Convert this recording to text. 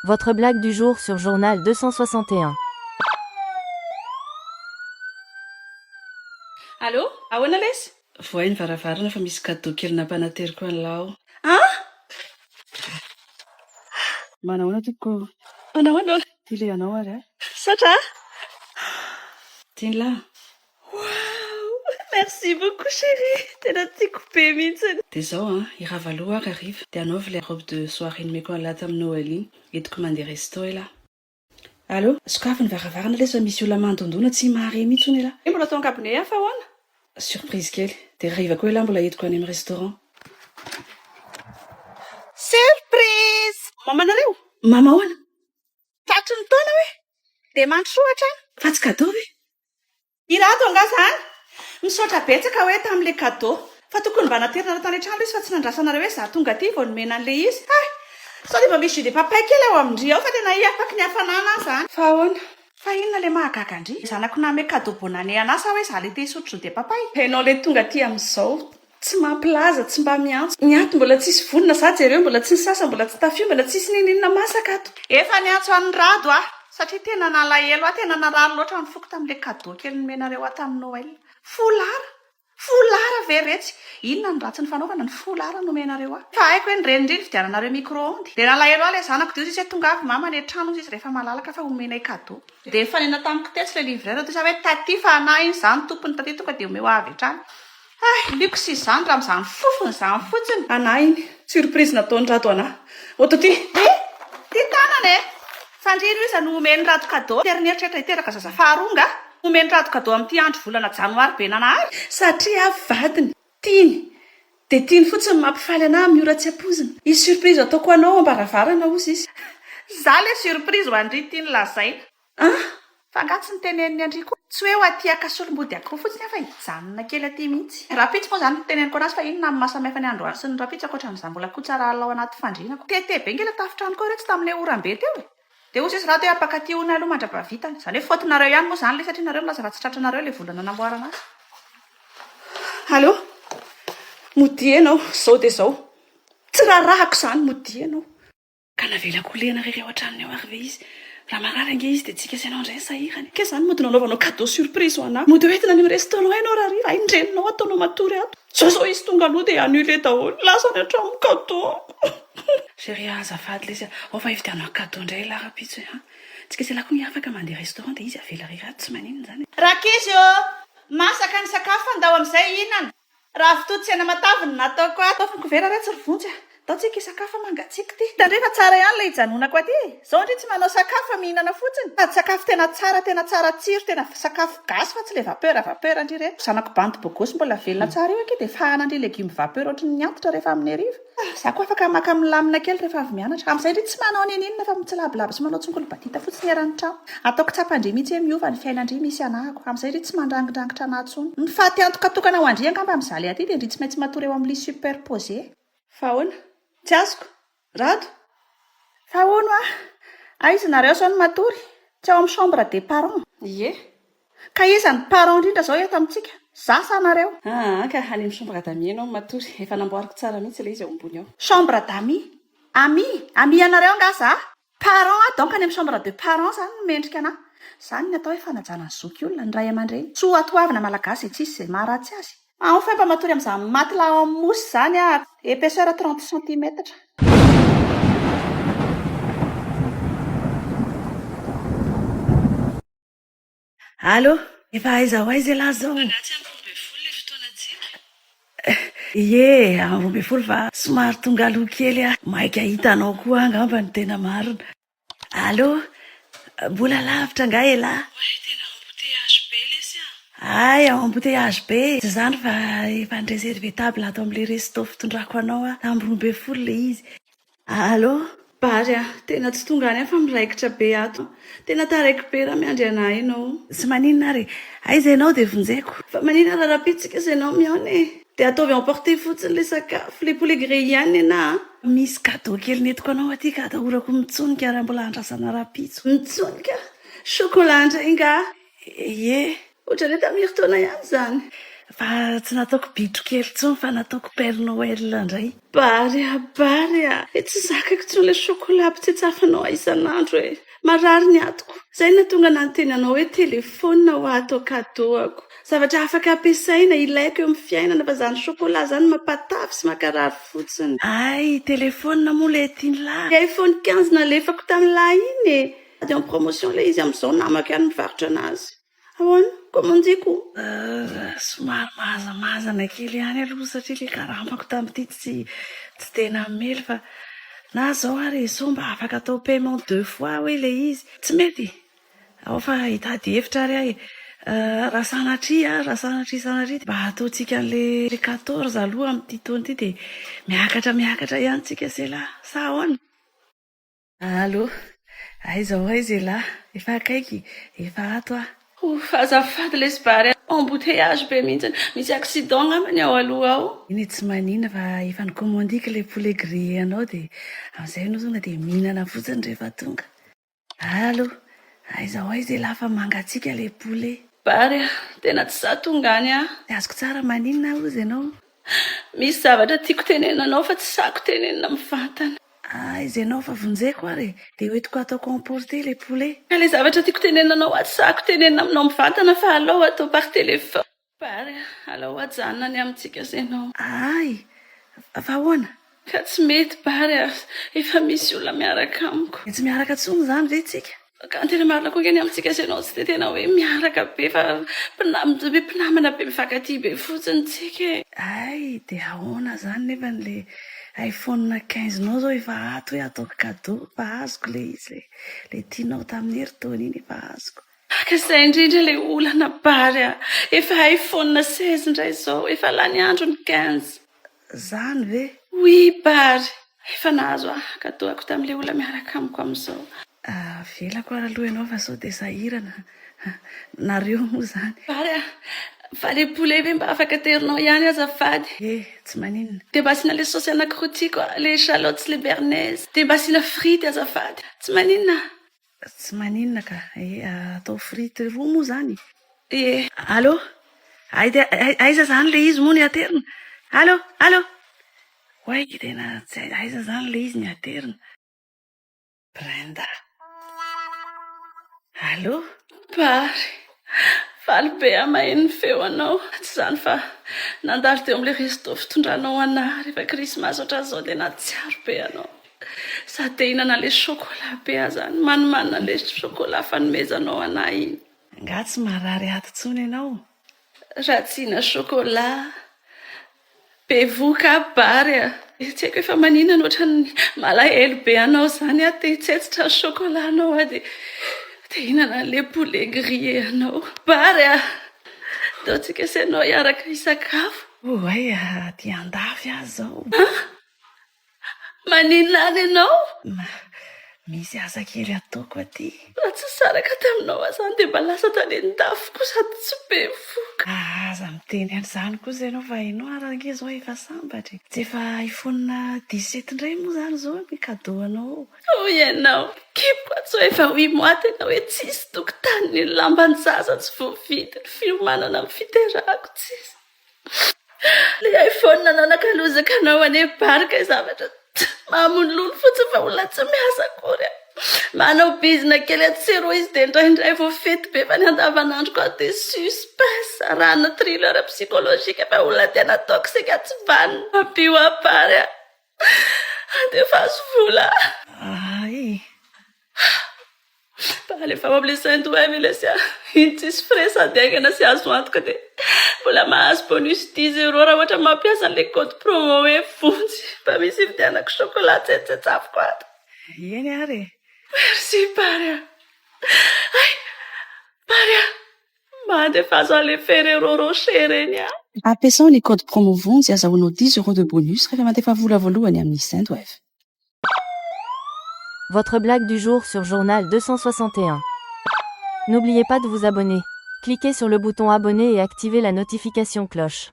Votre blague du jour sur Journal 261. Allô? Ahoana lesy? Voainy varavarana fa misy cadeau kely nampanateriko an'lao. Ah? Manahoana toko? Manahoana? Ty le anao ary a? Satra? Tiany lahy. Wow! Merci beaucoup chérie. Tena tiako be mihitsy. De zao i ravaloha ary ariva. De anaovy le robe de soirée nomeko an'lahy tamin'ny Noël iny. Entiko mandeha resto lahy. Allô? Sokafy ny varavarana lesy fa misy olona mandondona tsy mahare mihitsy hono lahy. Mbola atao an-kabone fa ahoana? Surprise kely. De riva koa lahy mbola entiko any amin'ny restaurant. Surprise! Mamanareo? Mama hoana? Tatry ny taona hoe? De mandrosoatra? Fa tsy cadeau ve? Irato anga zany? Misaotra betsaka hoe tamin'le cadeau. Fa tokony mba naterina tany an-trano izy fa tsy nandrasana hoe za tonga aty vao nomena an'le izy. Sao dia mba misy jus de papaye kely ao amindry ao fa tena hiafaky ny hafanana zany. Fa ahoana? Fa inona le mahagaga andry? Zanako name cadeau bonane anasa hoe za le te hisotro jus de papaye. Hainao le tonga aty amin'izao. Tsy mampilaza, tsy mba miantso. Ny ato mbola tsisy vonona za jereo, mbola tsy sasa, mbola tsy tafio, mbola tsisy ninina masaka ato. Efa niantso an'ny rado satria tena nalahelo tena narary loatra ny foko tamin'le cadeau kely nomenareo tamin'ny Noël. Folara veretsy. Inona ny ratsy ny fanaovana ny folara nomenareo Fa haiko hoe ny renindriny fidiananareo micro-ondes. De nalahelo le zanako dio izy tonga avy mama ny trano izy rehefa malalaka fa omenay cadeau. De efa nena tamiko tetsy le livreur toy hoe taty fa anahy iny zany tompony taty tonga de omeo avy hatrany. Liko sy zany raha m'izany fofony zany fotsiny. Anahy iny surprise nataony rato anahy. Oto ty. Ty tanana Fandrino izy no omeny rato cadeau. Terinieritreritra hiteraka zaza faharonga. Omeny rato cadeau amin'ity andro volana janoary be nanahary. Satria vadiny tiany. De tiany fotsiny mampifaly anahy miora tsy ampozina. Izy surprise ataoko anao ambaravarana ozy izy. Za le surprise ho andry tiany lazaina. Fa angatsy ny teneniny andry koa. Tsy hoe ho aty akasolombody akoho fotsiny afa hijanona kely aty mihitsy. Rapitsy moa zany teneniko anazy fa inona amin'ny mahasamihafa ny andro sy ny rapitsy ankoatran'izany mbola kotsara alao anaty fandrianako. Tete be ngela tafitrano koa reto tamin'le orambe teo De ozy izy raha te apaka ty ona aloha mandrapavitany. Zany hoe fotinareo ihany moa zany le satria nareo milaza fa tsy tratranareo le volana namboarana azy. Allô? Mody anao, zao de zao. Tsy rarahako zany mody anao. Ka navela kolena rery ao an-tranony ao ary ve izy? Raha marary ange izy de tsika sy anao indray sahirany. Ke zany mody nanaovanao cadeau surprise ho anahy. Mody hoentina ny restaurant ianao raha riva. Indreninao ataonao matory ato. Zao izy tonga aloha de annulé daholo. Lasa ny hatramo cadeau. Chérie azafady lesy ao fa ividianao cadeau indray lahy rapitso hoe tsika sy lako ny afaka mandeha restaurant de izy avela rery ato tsy maninona zany. Rakizy masaka ny sakafo andao amin'izay inana. Raha fitotsena mataviny nataoko ataofiny vera retsy rivontsy Ataotsika sakafo mangatsiaka ty. Tandrefa tsara ihany le hijanonako aty. Zao ndry tsy manao sakafo fa mihinana fotsiny. Fa sakafo tena tsara tsiro, tena sakafo gasy fa tsy le vapeur ndry reto. Zanako banty bogosy mbola velona tsara io aky de fahana ndry legioma vapeur ohatry ny antitra rehefa amin'ny hariva. Za koa afaka maka milamina kely rehefa avy mianatra. Amin'izay ndry tsy manao ninina fa mitsilabilaba sy manao tsongolo batita fotsiny eran'ny trano. Ataoko tsapandry mihitsy hoe miova ny fiainandry misy anahako. Amin'izay ndry tsy mandrangindrangitra anahy tsony. Ny faty antoka-tokana ho andry angamba amin'izaly aty de ndry tsy maintsy matory eo amin'ny lit superposé. Fa ahoana? Tsy azoko. Rado. Fa ahoana aiza nareo sao ny matory? Tsy ao amin'ny chambre des parents. Ie. Ka iza ny parents indrindra zao eto amintsika? Za sa nareo? Ka any amin'ny chambre d'amis ianao matory. Efa namboariko tsara mihitsy le izy ao ambony ao. Chambre d'amis? Ami anareo nga za? Parents donc any amin'ny chambre de parents zany no mendrika anahy. Zany ny atao hoe fanajana ny zoky olona ny ray aman-dreny. Tsy ho atoavina malagasy tsisy izay maharatsy azy. Enfin mba matory amin'izany matelas en mousse zany épaisseur 30 cm. Allô? Efa aiza ho aiza lahy zao? Ie, amby folo fa somary tonga aloha kely maika hitanao koa angamba ny tena marina. Allô? Mbola lavitra nga e lahy? Ay, embouteillage be. Tsy zany fa efa ny table ato amin'le resto fitondrako anao amby folo le izy. Allô? Bary tena tsy tonga any fa miraikitra be ato. Tena taraiky be raha miandry anahy ianao. Tsy maninona ary. Aiza ianao de vonjeko. Fa maninona raha rapitsika izay ianao mihaona de ataovy emporter fotsiny le sakafo le poulet grillé ihany anahy. Misy cadeau kely netiko anao aty ka atahorako mitsonika raha mbola andrasana rapitso. Mitsonika? Chocolat indray nga? Ie. Ohatran'ny tamiry taona ihany zany. fa tsy nataoko bitro kely tsony fa nataoko Père Noël indray. Bary tsy zakako tsony le chocolat mpitsatsafanao isan'andro e. Marary ny atoko. Zay natonga nanteny anao hoe telefona ho atao kadoako. Zavatra afaka ampiasaina ilaiko eo amin'ny fiainana fa zany chocolat zany mampatavy sy makarary fotsiny. Ay, telefona moa le tian'lahy. iPhone 15 nalefako tamin'lahy iny e. Ady en promotion le izy amin'izao namako ihany mivarotra anazy. Ahoana? Komandiko? Somary mazamazana kely ihany aloha satria le karamako tamin'ity tsy tena mely fa na zao ary izao mba afaka atao paiement 2 fois hoe le izy. Tsy mety. Ao fa hitady hevitra ary ahy. Raha sanatria mba ataontsika le 14 aloha amin'ity taona ity dia miakatra ihany tsika zelahy. Sa ahoana? Allo? Aiza zelahy? Efa akaiky? Efa ato ah. Azafady le Sibary embouteillage be mihitsy. Misy accident ngamany ao aloha ao. Iny tsy maninona fa efa nikomandika le poulet grillé anao dia amin'izay anao tonga dia mihinana fotsiny rehefa tonga. Allo? Aiza zelahy fa mangatsika le poulet. Bary tena tsy za tonga any ah. Tsy azoko tsara maninona ozy ianao. Misy zavatra tiako tenenanao fa tsy sako tenenina mivantana. Izy ianao fa vonjeko ary dia hoentiko ataoko emporter le poulet. Ka le zavatra tiako tenenanao aty sako tenenina aminao mivantana fa alao atao par téléphone. Bary alao ajanona ny amintsika ianao. Ay, fa ahoana? Ka tsy mety Bary efa misy olona miaraka amiko. Tsy miaraka tsony izany ve tsika? Ka tena marina koa ny amintsika ianao tsy dia tena hoe miaraka be fa mpinamana be mifankatia be fotsiny tsika e. Ay, dia ahoana izany nefa le iPhone 15 zao efa ato hoe ataoko cadeau fa azoko le izy le tianao tamin'ny herintaona iny efa azoko. Ka izay indrindra le olana Bary efa iPhone 16 indray izao efa lany andro ny 15. Zany ve? Oui Bary efa nahazo cadeau ako tamin'ilay olona miaraka amiko amin'izao. Velako ary aloha ianao fa sao dia sahirana. Nareo moa izany. Bary fa le poulet ve mba afaka terinao ihany azafady. Tsy maninona. Dia mba asiana le saosy anankiroa tiako le échalote sy le béarnaise. Dia mba asiana frity azafady. Tsy maninona. Tsy maninona ka. Atao frity roa moa izany. Allo? Aiza izany le izy moa ny aterina? Allo? Hoay tena tsy aiza izany le izy ny aterina. Brenda. Allo? Bary faly be maheno feo anao. Tsy izany fa nandalo teo amin'ilay resto fitondranao anahy rehefa krismasy ohatran'izao dia natsiaro be anao. Sady te hihinana le chocolat be zany manimanina le chocolat fanomezanao anahy iny. Nga tsy marary ato tsony ianao. Raha tsy hina chocolat be voka Bary tsy haiko efa maninana ohatran'ny malahelo be anao izany te hitsetsotra ny chocolat anao dia hihinana le poulet grillé anao. Bary ataontsika ianao hiaraka hisakafo. Ay, ty andafy azy zao. Maninona any ianao? Misy asa kely ataoko aty. Raha tsy saraka taminao izany dia mba lasa talendafo koa sady tsy be voka. Aza miteny an'izany kosa ianao fa hainao araka izao efa sambatra. Tsy efa iPhone 17 indray moa izany izao ny cadeau anao. Hoy ianao kipoko atso efa 8 mois tena hoe tsisy tokotany ny lamban'ny zaza tsy voavidy ny fiomanana amin'ny fiterahako tsisy. Le iPhone nananakalozaka anao ane Bary ka zavatra mamono lolo fotsiny fa olona tsy miasa akory. Manao bizina kely atsiro izy dia indraindray vao fety be fa ny andavanandro koa dia suspense rana thriller psychologique fa olona tena toxique tsy vanina. Mampio Bary dia efa azo vola. Bary efa mamle 5 ilay iny tsisy frais sady aingana sy azo antoka dia mbola mahazo bonus 10 € raha ohatra mampiasa le code promo hoe vonjy mba misy ividianako chocolat tsetsetsafoko ato. Eny ary. Merci Bary. Ay Bary mande efa azo ale Ferrero Rocher reny Ampiasao ny code promo vonjy azahoanao 10 € de bonus rehefa mandefa vola voalohany amin'ny Sendwave. Votre blague du jour sur Journal 261. N'oubliez pas de vous abonner. Cliquez sur le bouton abonner et activez la notification cloche.